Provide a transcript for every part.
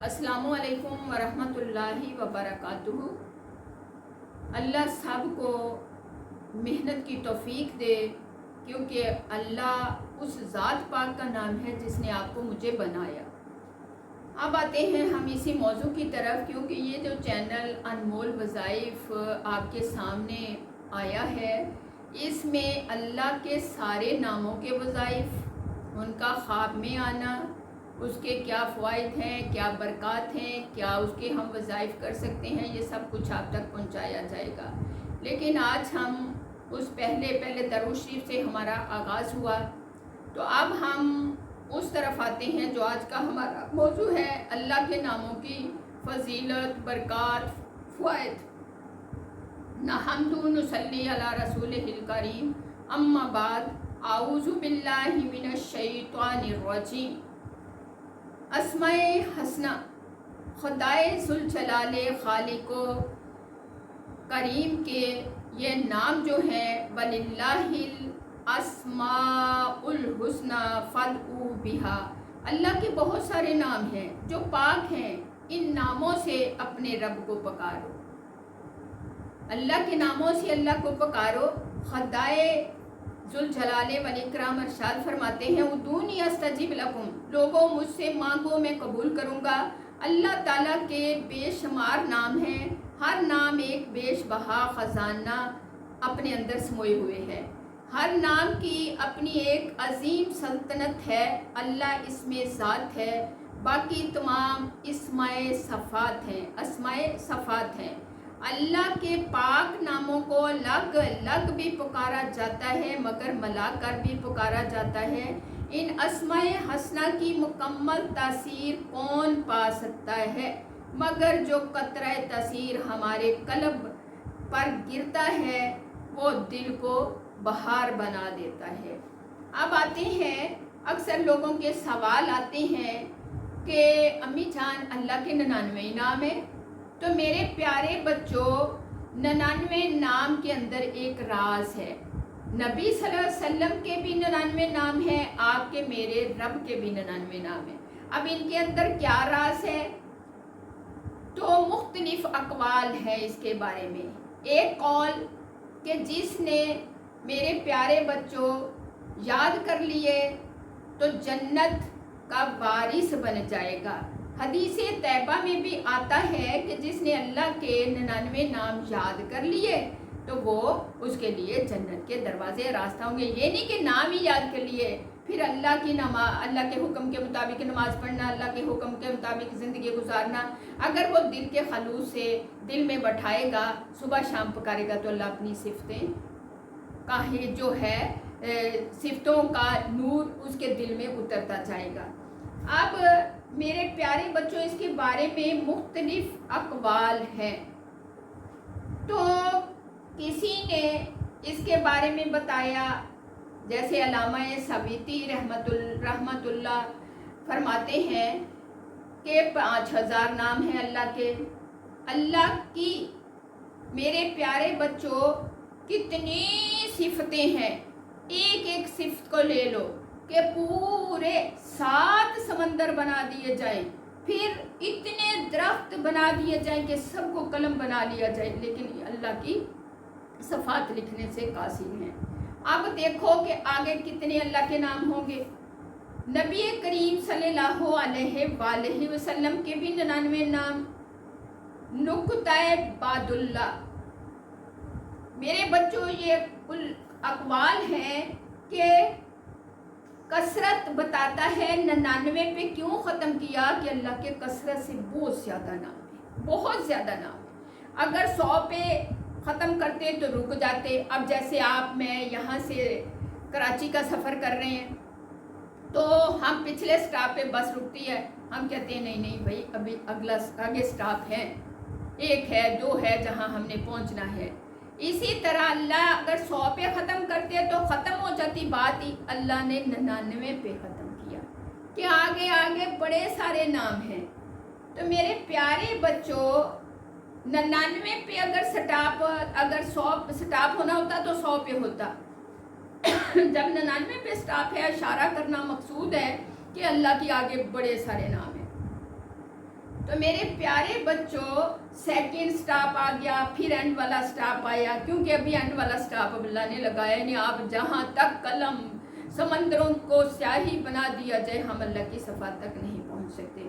अस्सलाम वालेकुम वरहमतुल्लाहि वबरकातुहू। अल्लाह सब को मेहनत की तौफीक दे, क्योंकि अल्लाह उस ज़ात पाक का नाम है जिसने आपको मुझे बनाया। अब आते हैं हम इसी मौजू की तरफ, क्योंकि ये जो चैनल अनमोल वज़ाइफ आपके सामने आया है, इसमें अल्लाह के सारे नामों के वज़ाइफ, उनका ख्वाब में आना, उसके क्या फ़वाइद हैं, क्या बरक़ात हैं, क्या उसके हम वज़ाइफ कर सकते हैं, ये सब कुछ आप तक पहुंचाया जाएगा। लेकिन आज हम उस पहले दरूद शरीफ से हमारा आगाज़ हुआ, तो अब हम उस तरफ आते हैं जो आज का हमारा मौजू है, अल्लाह के नामों की फ़जीलत, बरक़ात, फ़वाइद। नहम्दु नुसल्ली अला रसूलिहिल करीम, अम्मा बाद, आऊज़ु बिल्लाहि मिनश शैतानिर रजीम। अस्माए हसना खुदाए जुल जलाले खालिको करीम के ये नाम जो हैं, वलिल्लाहिल अस्माउल हुस्ना फदउ बिहा, अल्लाह के बहुत सारे नाम हैं जो पाक हैं, इन नामों से अपने रब को पुकारो। अल्लाह के नामों से अल्लाह को पुकारो। खुदाए जुल जलाले वल इकराम अरशाद फरमाते हैं, उदूनी अस्तजिब लकुम, लोगों मुझसे मांगो मैं कबूल करूँगा। अल्लाह ताला के बेशुमार नाम हैं, हर नाम एक बेशबहा ख़जाना अपने अंदर समोए हुए है। हर नाम की अपनी एक अजीम सल्तनत है। अल्लाह इसमें ज़ात है, बाकी तमाम इस्माए सफ़ात हैं, अस्माए सफ़ात हैं। अल्लाह के पाक नामों को लग लग भी पुकारा जाता है, मगर मिलाकर भी पुकारा जाता है। इन अस्माए हसना की मुकम्मल तासीर कौन पा सकता है, मगर जो कतरा तासीर हमारे कल्ब पर गिरता है वो दिल को बहार बना देता है। अब आते हैं, अक्सर लोगों के सवाल आते हैं कि अम्मी जान अल्लाह के 99 नाम है। तो मेरे प्यारे बच्चों, 99 नाम के अंदर एक राज है। नबी सल्लल्लाहु अलैहि वसल्लम के भी 99 नाम हैं, आपके मेरे रब के भी 99 नाम हैं। अब इनके अंदर क्या राज है, तो मुख्तलिफ अकवाल है इसके बारे में। एक कौल कि जिसने मेरे प्यारे बच्चों याद कर लिए तो जन्नत का वारिस बन जाएगा। हदीसे तैबा में भी आता है कि जिसने अल्लाह के 99 नाम याद कर लिए तो वो उसके लिए जन्नत के दरवाजे रास्ता होंगे। ये नहीं कि नाम ही याद कर लिए फिर अल्लाह के हुक्म के मुताबिक नमाज पढ़ना, अल्लाह के हुक्म के मुताबिक ज़िंदगी गुजारना। अगर वो दिल के खलूस से दिल में बैठाएगा, सुबह शाम पुकारेगा, तो अल्लाह अपनी सिफ़तें का जो है सिफ़तों का नूर उसके दिल में उतरता जाएगा। अब मेरे प्यारे बच्चों, इसके बारे में मुख्तलिफ अकवाल हैं। तो किसी ने इसके बारे में बताया, जैसे अल्लामा सवीती रहमतुल्लाह फरमाते हैं कि 5000 नाम हैं अल्लाह के। अल्लाह की मेरे प्यारे बच्चों कितनी सिफतें हैं, एक एक सिफत को ले लो कि पूरे 7 समंदर बना दिए जाएं, फिर इतने दरख्त बना दिए जाएं कि सबको कलम बना लिया जाए, लेकिन अल्लाह की सफ़ात लिखने से कासिर हैं। अब देखो कि आगे कितने अल्लाह के नाम होंगे। नबी करीम सल्लल्लाहु अलैहि वसल्लम के भी 99 नाम। नुक्ताए बादुल्ला, मेरे बच्चों ये कुल अकवाल हैं कि कसरत बताता है 99 पे क्यों ख़त्म किया, कि अल्लाह के कसरत से बहुत ज़्यादा नाम है, बहुत ज़्यादा नाम है। अगर 100 पे ख़त्म करते तो रुक जाते। अब जैसे मैं यहाँ से कराची का सफ़र कर रहे हैं, तो हम पिछले स्टॉप पे बस रुकती है, हम कहते हैं नहीं भाई अभी आगे स्टॉप है, 1 है 2 है जहाँ हमने पहुँचना है। इसी तरह अल्लाह अगर 100 पे ख़त्म करते तो ख़त्म हो जाती बात ही, अल्लाह ने 99 पे ख़त्म किया कि आगे आगे बड़े सारे नाम हैं। तो मेरे प्यारे बच्चों, 99 पे अगर 100 स्टॉप होना होता तो 100 पे होता। जब 99 पे स्टॉप है, इशारा करना मकसूद है कि अल्लाह की आगे बड़े सारे नाम हैं। تو میرے پیارے بچوں سیکنڈ سٹاپ آ گیا، پھر اینڈ والا سٹاپ آیا، کیونکہ ابھی اینڈ والا سٹاپ اب اللہ نے لگایا نہیں. آپ جہاں تک قلم سمندروں کو سیاہی بنا دیا جائے ہم اللہ کی صفات تک نہیں پہنچ سکتے.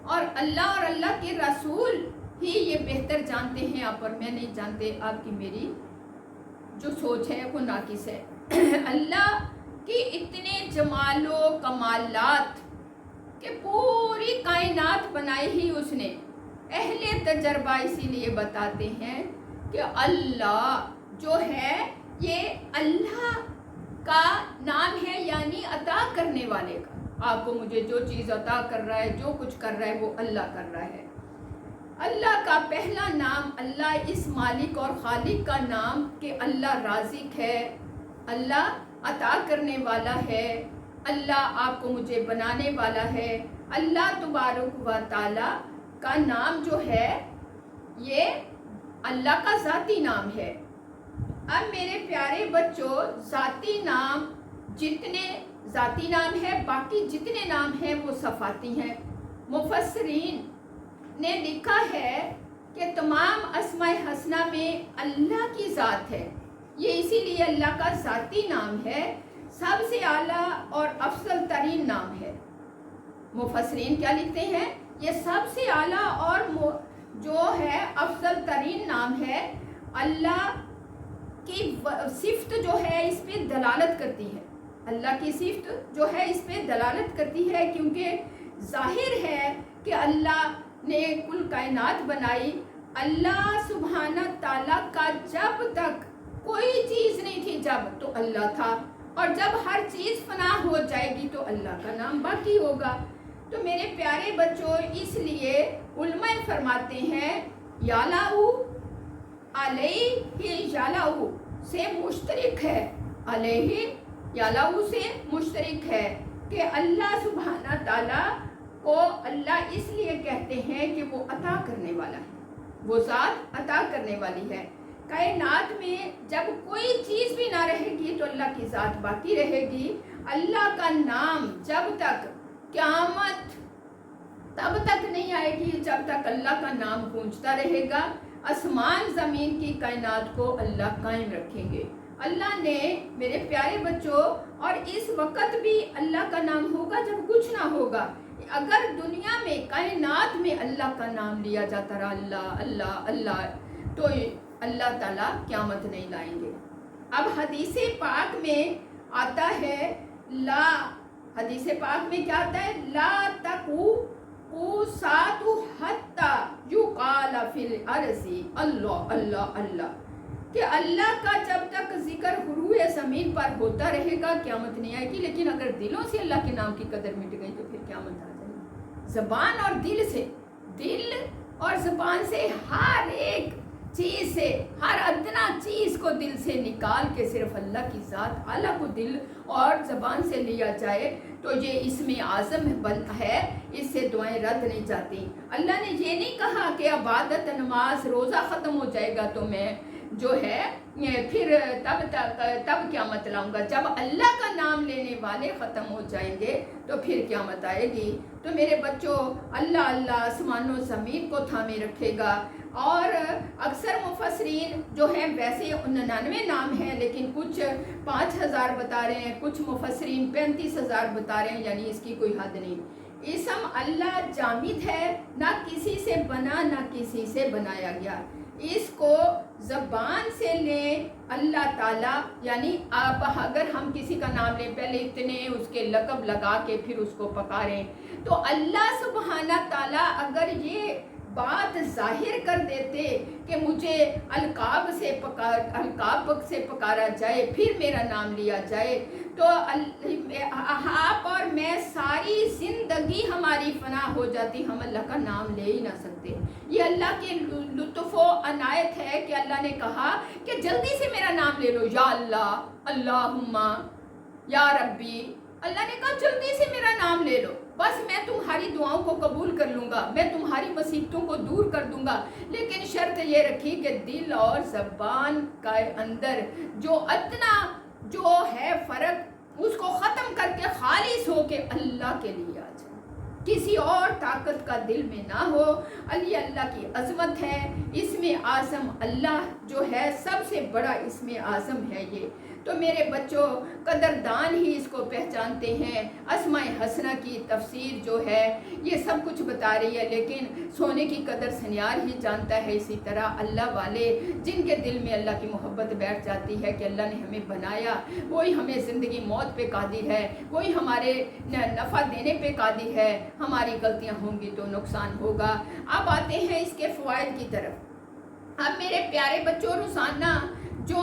اور اللہ کے رسول ہی یہ بہتر جانتے ہیں آپ اور میں نہیں جانتے. آپ کی میری جو سوچ ہے وہ ناقص ہے. اللہ کی اتنے جمال و کمالات کہ پوری کائنات بنائی ہی اس نے. اہل تجربہ اسی لیے بتاتے ہیں کہ اللہ جو ہے یہ اللہ کا نام ہے، یعنی عطا کرنے والے کا. آپ کو مجھے جو چیز عطا کر رہا ہے، جو کچھ کر رہا ہے وہ اللہ کر رہا ہے. اللہ کا پہلا نام، اللہ اس مالک اور خالق کا نام کہ اللہ رازق ہے، اللہ عطا کرنے والا ہے، اللہ آپ کو مجھے بنانے والا ہے. اللہ تبارک و تعالی کا نام جو ہے یہ اللہ کا ذاتی نام ہے. اب میرے پیارے بچوں ذاتی نام جتنے ذاتی نام ہے، باقی جتنے نام ہیں وہ صفاتی ہیں. مفسرین نے لکھا ہے کہ تمام اسماء حسنہ میں اللہ کی ذات ہے. یہ اسی لیے اللہ کا ذاتی نام ہے، سب سے اعلیٰ اور افضل ترین نام ہے. مفسرین کیا لکھتے ہیں؟ یہ سب سے اعلیٰ اور جو ہے افضل ترین نام ہے. اللہ کی صفت جو ہے اس پہ دلالت کرتی ہے، اللہ کی صفت جو ہے اس پہ دلالت کرتی ہے، کیونکہ ظاہر ہے کہ اللہ نے کل کائنات بنائی. اللہ سبحانہ تعالیٰ کا جب تک کوئی چیز نہیں تھی جب تو اللہ تھا، اور جب ہر چیز فنا ہو جائے گی تو اللہ کا نام باقی ہوگا. تو میرے پیارے بچوں اس لیے علماء فرماتے ہیں یالہو علیہ یالہو سے مشترک ہے، علیہ یالہو سے مشترک ہے کہ اللہ سبحانہ تعالیٰ کو اللہ اس لیے کہتے ہیں کہ وہ عطا کرنے والا ہے، وہ ذات عطا کرنے والی ہے. کائنات میں جب کوئی چیز بھی نہ رہے گی تو اللہ کی ذات باقی رہے گی. اللہ کا نام جب تک قیامت تب تک نہیں آئے گی جب تک اللہ کا نام گونجتا رہے گا. آسمان زمین کی کائنات کو اللہ قائم رکھیں گے. اللہ نے میرے پیارے بچوں، اور اس وقت بھی اللہ کا نام ہوگا جب کچھ نہ ہوگا. اگر دنیا میں کائنات میں اللہ کا نام لیا جاتا رہا اللہ اللہ اللہ تو اللہ تعالیٰ قیامت نہیں لائیں گے. اب حدیث پاک میں آتا ہے حدیث پاک میں کیا آتا ہے؟ لا تقو سات حتی یقال فی الارض اللہ اللہ اللہ، کہ اللہ کا جب تک ذکر روئے زمین پر ہوتا رہے گا قیامت نہیں آئے گی. لیکن اگر دلوں سے اللہ کے نام کی قدر مٹ گئی تو پھر قیامت آ جائے گی. زبان اور دل سے، دل اور زبان سے، ہر ایک چیز سے، ہر ادنا چیز کو دل سے نکال کے صرف اللہ کی ذات اعلیٰ کو دل اور زبان سے لیا جائے تو یہ اسم اعظم ہے، اس سے دعائیں رد نہیں جاتی. اللہ نے یہ نہیں کہا کہ عبادت نماز روزہ ختم ہو جائے گا تو میں جو ہے پھر تب قیامت لاؤں گا. جب اللہ کا نام لینے والے ختم ہو جائیں گے تو پھر قیامت آئے گی. تو میرے بچوں اللہ اللہ آسمان و زمین کو تھامے رکھے گا. اور اکثر مفسرین جو ہیں ویسے 99 نام ہیں، لیکن کچھ 5000 بتا رہے ہیں، کچھ مفسرین 35,000 بتا رہے ہیں، یعنی اس کی کوئی حد نہیں. اسم اللہ جامد ہے، نہ کسی سے بنا نہ کسی سے بنایا گیا. اس کو زبان سے لیں اللہ تعالیٰ، یعنی آپ اگر ہم کسی کا نام لیں پہلے اتنے اس کے لقب لگا کے پھر اس کو پکاریں تو اللہ سبحانہ تعالیٰ اگر یہ بات ظاہر کر دیتے کہ مجھے القاب سے پکارا جائے پھر میرا نام لیا جائے تو آپ اور میں ساری زندگی ہماری فنا ہو جاتی، ہم اللہ کا نام لے ہی نہ سکتے. یہ اللہ کے لطف و عنایت ہے کہ اللہ نے کہا کہ جلدی سے میرا نام لے لو، یا اللہ اللہم یا ربی. اللہ نے کہا جلدی سے میرا نام لے لو، بس میں تمہاری دعاؤں کو قبول کر لوں گا، میں تمہاری مصیبتوں کو دور کر دوں گا. لیکن شرط یہ رکھی کہ دل اور زبان کا اندر جو ادنا جو ہے فرق اس کو ختم کر کے خالص ہو کے اللہ کے لیے آ جائے. किसी और ताकत का दिल में ना हो। अली अल्लाह की अज़मत है, इसमें आज़म अल्लाह जो है सबसे बड़ा इसमें आज़म है ये। तो मेरे बच्चों, कदरदान ही इसको पहचानते हैं। अस्माए हसना की तफसीर जो है ये सब कुछ बता रही है, लेकिन सोने की कदर सनियार ही जानता है। इसी तरह अल्लाह वाले जिनके दिल में अल्लाह की मोहब्बत बैठ जाती है कि अल्लाह ने हमें बनाया, वही हमें ज़िंदगी मौत पे कादिर है, वही हमारे नफ़ा देने पे कादिर है। हमारी गलतियाँ होंगी तो नुकसान होगा। अब आते हैं इसके फ़वाइद की तरफ। अब मेरे प्यारे बच्चों, रोज़ाना जो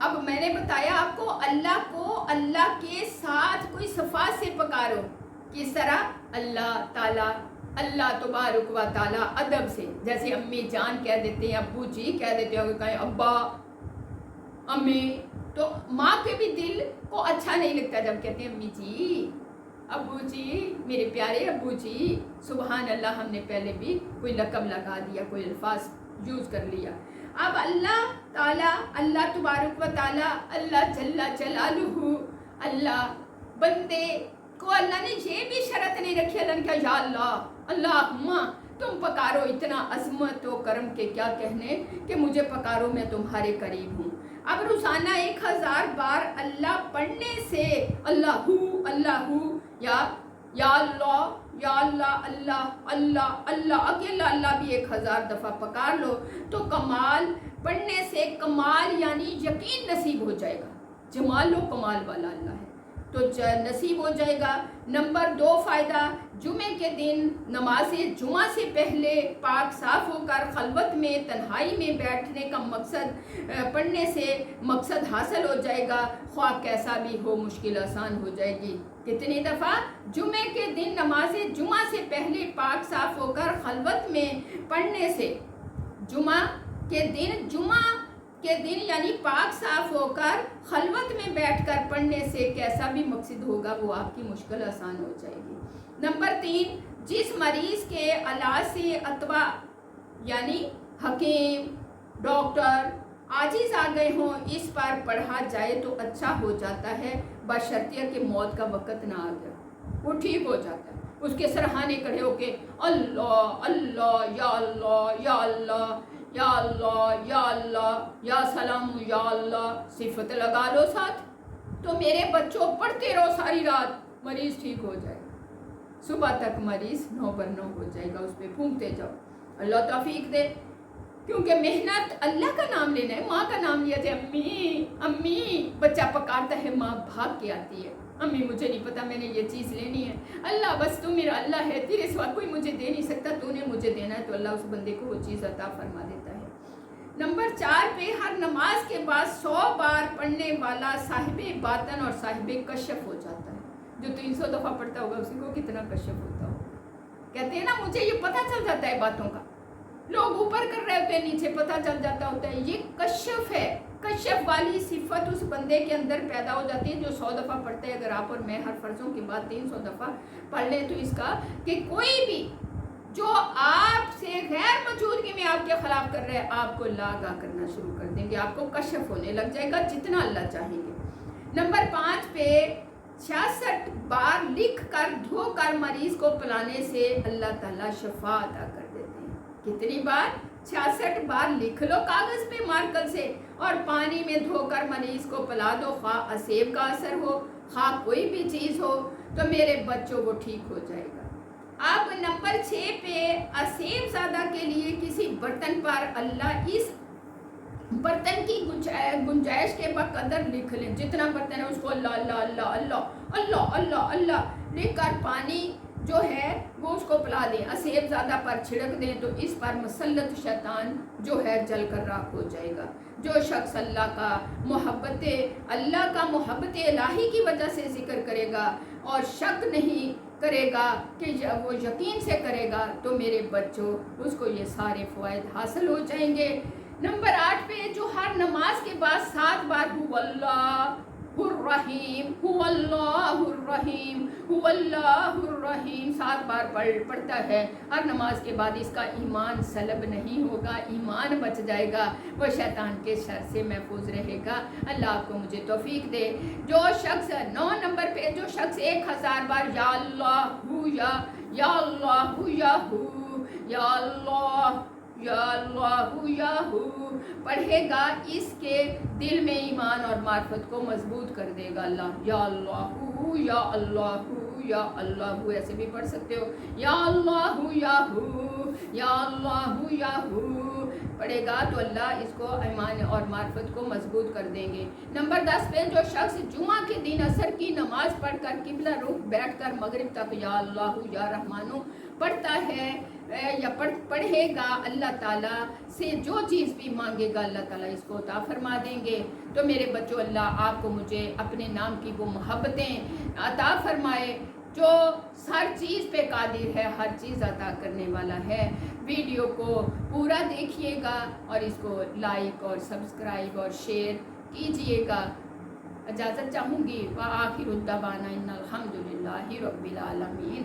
अब मैंने बताया आपको, अल्लाह को अल्लाह के साथ कोई सफ़ात से पुकारो। किस तरह? अल्लाह ताला, अल्लाह तबारक व ताला, अदब से। जैसे अम्मी जान कह देते हैं, अब्बू जी कह देते हैं, अगर कहें अब्बा अम्मी, तो माँ के भी दिल को अच्छा नहीं लगता जब कहते हैं अम्मी जी, अब्बू जी, मेरे प्यारे अब्बू जी। सुबहान अल्लाह, हमने पहले भी कोई लक़ब लगा दिया, कोई अल्फाज यूज़ कर लिया। अब अल्लाह ताला, अल्लाह तबारक व ताला, अल्लाह जल्ला जलालुहु, अल्लाह बंदे को अल्लाह ने ये भी शर्त नहीं रखी। अल्लाह ने कहा या अल्लाह, अल्लाहुम्मा, तुम पकारो। इतना अज़मत व करम के क्या कहने कि मुझे पकारो, मैं तुम्हारे करीब हूँ। अब रोज़ाना 1000 बार अल्लाह पढ़ने से, अल्लाहू अल्लाहू, या अल्लाह, या अल्लाह, अल्लाह अल्लाह अल्लाह, अकेला अल्लाह भी 1000 दफ़ा पकार लो तो कमाल पढ़ने से कमाल यानी यकीन नसीब हो जाएगा। जमाल लो कमाल वाला अल्लाह है तो नसीब हो जाएगा। नंबर 2 फ़ायदा, जुमे के दिन नमाज जुमा से पहले पाक साफ़ होकर खलवत में तन्हाई में बैठने का मकसद पढ़ने से मकसद हासिल हो जाएगा। ख्वाह कैसा भी हो, मुश्किल आसान हो जाएगी। कितनी दफ़ा? जुमे के दिन नमाज जुमा से पहले पाक साफ़ होकर खलवत में पढ़ने से, जुमा के दिन यानी पाक साफ होकर खलवत में बैठकर पढ़ने से कैसा भी मकसद होगा वो आपकी मुश्किल आसान हो जाएगी। नंबर 3, जिस मरीज़ के इलाज से अथवा यानी हकीम डॉक्टर आजिज़ आ गए हों, इस पर पढ़ा जाए तो अच्छा हो जाता है, बशर्ते कि मौत का वक़्त ना आ गया, वो ठीक हो जाता है। उसके सरहाने खड़े होके अल्लाह अल्लाह, या अल्लाह या अल्लाह, या अल्लाह या अल्लाह, या सलाम, या अल्लाह, सिफत लगा लो साथ। तो मेरे बच्चों, पढ़ते रहो सारी रात, मरीज़ ठीक हो जाएगा। सुबह तक मरीज़ 9 हो जाएगा, उस पर फूंकते जाओ। अल्लाह तौफीक दे, क्योंकि मेहनत अल्लाह का नाम लेना है। माँ का नाम लिया जाए, अम्मी अम्मी, बच्चा पकारता है, माँ भाग के आती है, अम्मी मुझे नहीं पता, मैंने ये चीज़ लेनी है। अल्लाह, बस तू मेरा अल्लाह है, तेरे सिवा कोई मुझे दे नहीं सकता, तूने मुझे देना है। तो अल्लाह उस बंदे को वो चीज़ अता फरमा देता है। नंबर 4 पे, हर नमाज के बाद 100 बार पढ़ने वाला साहिबे बातन और साहिबे कश्फ हो जाता है। जो 300 दफ़ा पढ़ता होगा उसी को कितना कश्फ होता होगा। कहते हैं ना, मुझे ये पता चल जाता है बातों का, लोग ऊपर कर रहे होते हैं, नीचे पता चल जाता होता है। ये कश्फ है, कश्फ वाली सिफत उस बंदे के अंदर पैदा हो जाती है जो 100 दफ़ा पढ़ते हैं। अगर आप और मैं हर फर्जों के बाद 300 दफ़ा पढ़ लें तो इसका कि कोई भी जो आपसे गैर मौजूदगी में आपके खिलाफ कर रहे हैं, आपको लागा करना शुरू कर देंगे, आपको कश्फ होने लग जाएगा जितना अल्लाह चाहेंगे। नंबर 5 पे, 66 बार लिख कर धोकर मरीज को पिलाने से अल्लाह ताला शफा अता कर देते हैं। कितनी बार? 66 बार लिख लो कागज़ पे मार्कर से और पानी में धोकर मरीज को पिला दो, खा असेब का असर हो, खा कोई भी चीज़ हो, तो मेरे बच्चों वो ठीक हो जाएगा। अब नंबर 6 पे, असेब ज़्यादा के लिए किसी बर्तन पर अल्लाह, इस बर्तन की गुंजाइश के बकदर लिख लें, जितना बर्तन है उसको अल्लाह अल्लाह अल्लाह अल्लाह अल्लाह अल्लाह अल्लाह लिख कर पानी जो है वो उसको पिला दें। असेब ज़्यादा पर छिड़क दें तो इस पर मुसल्लत शैतान जो है जल कर राख हो जाएगा। जो शख्स अल्लाह का मोहब्बत इलाही की वजह से जिक्र करेगा और शक नहीं करेगा कि वो यकीन से करेगा, तो मेरे बच्चों उसको ये सारे फ़वाइद हासिल हो जाएंगे। नंबर 8 पे, जो हर नमाज के बाद 7 बार हु अल्लाह हुर्रहीम, हुवल्लाहुर्रहीम, हुवल्लाहुर्रहीम 7 बार पढ़ता है हर नमाज के बाद। इसका ईमान सलब नहीं होगा, ईमान बच जाएगा, वो शैतान के शर से महफूज रहेगा। अल्लाह आपको मुझे तौफीक दे। जो शख्स 9 नंबर पे जो शख्स 1000 बार या अल्लाहु या अल्लाहु या अल्लाह या अल्लाहु याहू पढ़ेगा, इसके दिल में ईमान और मार्फत को मजबूत कर देगा अल्लाह। या अल्लाहु या अल्लाहु या अल्लाहु ऐसे भी पढ़ सकते हो, या अल्लाहु याहू या अल्लाहु याहू पढ़ेगा तो अल्लाह इसको ईमान और मार्फत को मजबूत कर देंगे। नंबर 10 पे जो शख्स जुमा के दिन असर की नमाज पढ़कर किबला रुख बैठकर मगरिब तक या अल्लाहु या रहमानु पढ़ता है या पढ़ेगा, अल्लाह ताला से जो चीज़ भी मांगेगा अल्लाह ताला इसको अता फरमा देंगे। तो मेरे बच्चों, अल्लाह आपको मुझे अपने नाम की वो मोहब्बतें अता फरमाए जो हर चीज़ पे कादिर है, हर चीज़ अता करने वाला है। वीडियो को पूरा देखिएगा और इसको लाइक और सब्सक्राइब और शेयर कीजिएगा। इजाज़त चाहूँगी। व आखिर दवाना इन्नल हम्दुलिल्लाहि रब्बिल आलमीन।